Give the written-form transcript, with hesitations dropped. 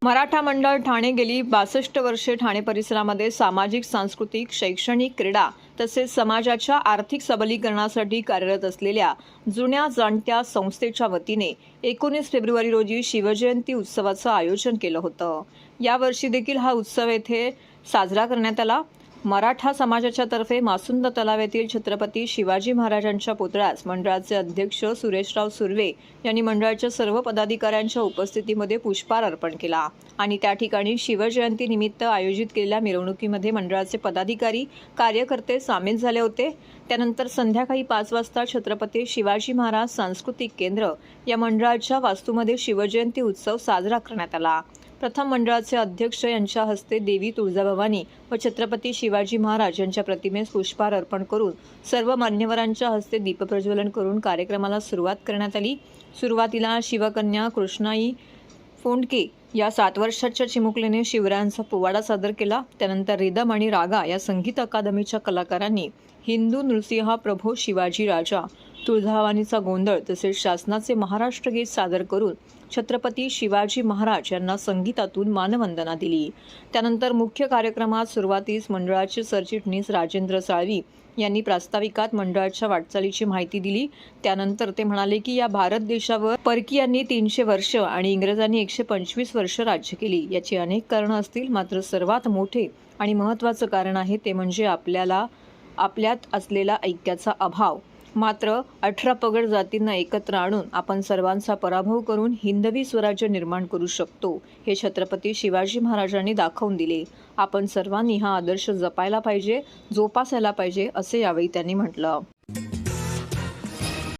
मराठा मंडळ ठाणे गेली 62 वर्षे ठाणे परिसरामध्ये सामाजिक, सांस्कृतिक, शैक्षणिक, क्रीडा तसेच समाजाच्या आर्थिक सबलीकरणासाठी कार्यरत असलेल्या जुन्या जाणत्या संस्थेच्या वतीने 19 फेब्रुवारी रोजी शिवजयंती उत्सवाचं आयोजन केलं होतं। यावर्षी देखील हा उत्सव येथे साजरा करण्यात आला। मराठा समाजाच्या तर्फे मासुंद तलाव येथील छत्रपती शिवाजी महाराजांच्या पुतळ्यास मंडळाचे अध्यक्ष सुरेशराव सुर्वे यांनी मंडळाच्या सर्व पदाधिकाऱ्यांच्या उपस्थितीमध्ये पुष्पहार अर्पण केला आणि त्या ठिकाणी शिवजयंती निमित्त आयोजित केलेल्या मिरवणुकीमध्ये मंडळाचे पदाधिकारी, कार्यकर्ते सामील झाले होते। त्यानंतर संध्याकाळी 5 वाजता छत्रपती शिवाजी महाराज सांस्कृतिक केंद्र या मंडळाच्या वास्तूमध्ये शिवजयंती उत्सव साजरा करण्यात आला। प्रथम मंडळाचे अध्यक्ष यांच्या हस्ते देवी तुळजाभवानी व छत्रपती शिवाजी महाराज यांच्या प्रतिमेस पुष्पहार अर्पण करून सर्व मान्यवरांच्या हस्ते दीपप्रज्वलन करून कार्यक्रमाला सुरुवात करण्यात आली। सुरुवातीला शिवकन्या कृष्णाई फोंडके या 7 वर्षाच्या चिमुकलीने शिवरायांचा पोवाडा सादर केला। त्यानंतर रिदम आणि रागा या संगीत अकादमीच्या कलाकारांनी हिंदू नृसिंह प्रभो शिवाजी राजा, तुळजाभवानीचा गोंधळ तसेच शासनाचे महाराष्ट्र गीत सादर करून छत्रपती शिवाजी महाराज यांना संगीतातून मानवंदना दिली। त्यानंतर मुख्य कार्यक्रमात सुरुवातीस मंडळाचे सरचिटणीस राजेंद्र साळवी यांनी प्रास्ताविकात मंडळाच्या वाटचालीची माहिती दिली। त्यानंतर ते म्हणाले की या भारत देशावर परकीयांनी 300 वर्ष आणि इंग्रजांनी 125 वर्ष राज्य केली। याची अनेक कारणं असतील, मात्र सर्वात मोठे आणि महत्त्वाचं कारण आहे ते म्हणजे आपल्यात असलेला ऐक्याचा अभाव। मात्र 18 पगड जातींना एकत्र आणून आपण सर्वांचा पराभव करून हिंदवी स्वराज्य निर्माण करू शकतो हे छत्रपती शिवाजी महाराजांनी दाखवून दिले। आपण सर्वांनी हा आदर्श जपायला पाहिजे, जोपासायला पाहिजे असे यावेळी त्यांनी म्हटलं।